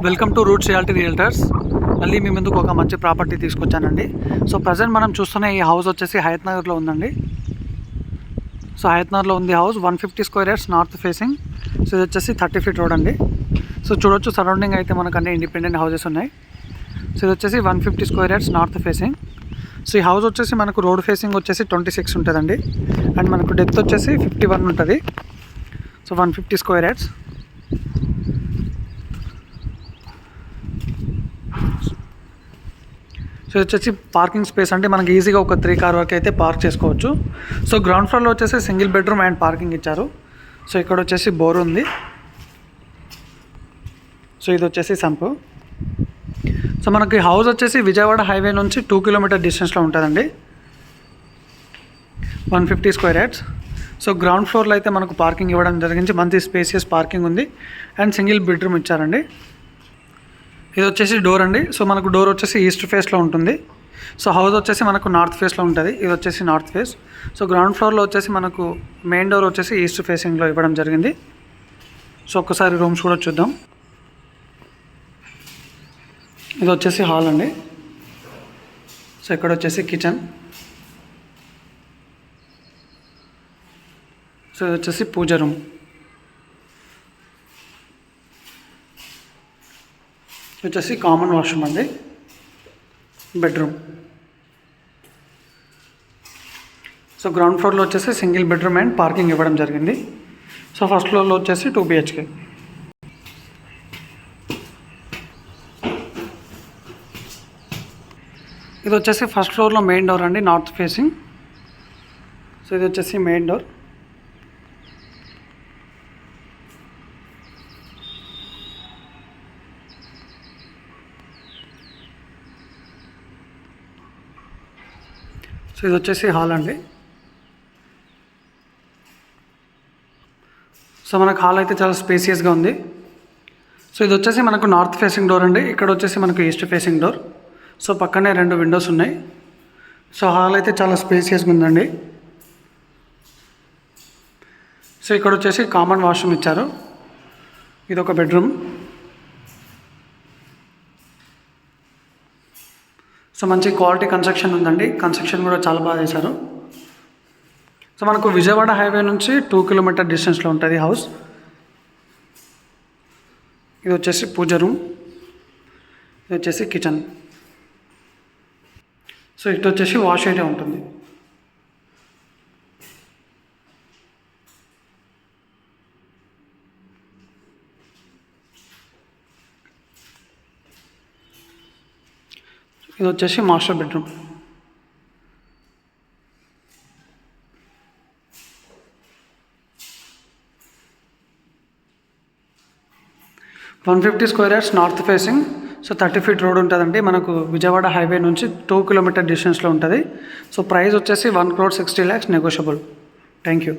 Welcome to roots reality realtors. మళ్ళీ మీ ముందుకు ఒక మంచి ప్రాపర్టీ తీసుకొచ్చానండి. సో ప్రజెంట్ మనం చూస్తున్న ఈ హౌస్ వచ్చేసి హయత్ నగర్లో ఉందండి. సో హయత్ నగర్లో ఉంది house 150 square yards north facing. So ఇది వచ్చేసి 30 ఫీట్ రోడ్ అండి. సో చూడొచ్చు సరౌండింగ్ అయితే మనకు అన్ని ఇండిపెండెంట్ హౌసెస్ ఉన్నాయి. సో ఇది వచ్చేసి 150 square yards north facing. So ఈ హౌస్ వచ్చేసి మనకు రోడ్ ఫేసింగ్ వచ్చేసి 26 ఉంటుందండి. అండ్ మనకు డెప్త్ వచ్చేసి 51 ఉంటుంది. So 150 square yards. సో వచ్చేసి పార్కింగ్ స్పేస్ అంటే మనకి ఈజీగా ఒక 3 కార్ వరకు అయితే పార్క్ చేసుకోవచ్చు. సో గ్రౌండ్ ఫ్లోర్లో వచ్చేసి సింగిల్ బెడ్రూమ్ అండ్ పార్కింగ్ ఇచ్చారు. సో ఇక్కడ వచ్చేసి బోర్ ఉంది. సో ఇది వచ్చేసి సంపు. సో మనకి హౌస్ వచ్చేసి విజయవాడ హైవే నుంచి 2 కిలోమీటర్ డిస్టెన్స్లో ఉంటుందండి. 150 స్క్వేర్ యార్డ్స్. సో గ్రౌండ్ ఫ్లోర్లో అయితే మనకు పార్కింగ్ ఇవ్వడం జరిగింది. మంచి స్పేసియస్ పార్కింగ్ ఉంది అండ్ సింగిల్ బెడ్రూమ్ ఇచ్చారండి. ఇది వచ్చేసి డోర్ అండి. సో మనకు డోర్ వచ్చేసి ఈస్ట్ ఫేస్లో ఉంటుంది. సో హౌస్ వచ్చేసి మనకు నార్త్ ఫేస్లో ఉంటుంది. ఇది వచ్చేసి నార్త్ ఫేస్. సో గ్రౌండ్ ఫ్లోర్లో వచ్చేసి మనకు మెయిన్ డోర్ వచ్చేసి ఈస్ట్ ఫేసింగ్లో ఇవ్వడం జరిగింది. సో ఒక్కసారి రూమ్స్ కూడా చూద్దాం. ఇది వచ్చేసి హాల్ అండి. సో ఇక్కడ వచ్చేసి కిచెన్. సో ఇది వచ్చేసి పూజ రూమ్. వచ్చేసి కామన్ వాష్రూమ్ అండి. బెడ్రూమ్. సో గ్రౌండ్ ఫ్లోర్లో వచ్చేసి సింగిల్ బెడ్రూమ్ అండ్ పార్కింగ్ ఇవ్వడం జరిగింది. సో ఫస్ట్ ఫ్లోర్లో వచ్చేసి 2 BHK. ఇది వచ్చేసి ఫస్ట్ ఫ్లోర్లో మెయిన్ డోర్ అండి, నార్త్ ఫేసింగ్. సో ఇది వచ్చేసి మెయిన్ డోర్. సో ఇది వచ్చేసి హాల్ అండి. సో మనకు హాల్ అయితే చాలా స్పేసియస్గా ఉంది. సో ఇది వచ్చేసి మనకు నార్త్ ఫేసింగ్ డోర్ అండి. ఇక్కడ వచ్చేసి మనకు ఈస్ట్ ఫేసింగ్ డోర్. సో పక్కనే 2 విండోస్ ఉన్నాయి. సో హాల్ అయితే చాలా స్పేసియస్గా ఉందండి. సో ఇక్కడ వచ్చేసి కామన్ వాష్రూమ్ ఇచ్చారు. ఇది ఒక బెడ్రూమ్. సో మంచి క్వాలిటీ కన్స్ట్రక్షన్ ఉందండి. కన్స్ట్రక్షన్ కూడా చాలా బాగా చేశారు. సో మనకు విజయవాడ హైవే నుంచి 2 కిలోమీటర్ డిస్టెన్స్లో ఉంటుంది హౌస్. ఇది వచ్చేసి పూజ రూమ్. ఇది వచ్చేసి కిచెన్. సో ఇటు వచ్చేసి వాష్ ఏరియా ఉంటుంది. ఇది వచ్చేసి master bedroom. $150 square yards north facing. So 30 feet road ఉంటుందండి. మనకు విజయవాడ హైవే నుంచి 2 కిలోమీటర్ డిస్టెన్స్లో ఉంటుంది. సో ప్రైస్ వచ్చేసి 1,60,00,000 నెగోషియబుల్. Thank you.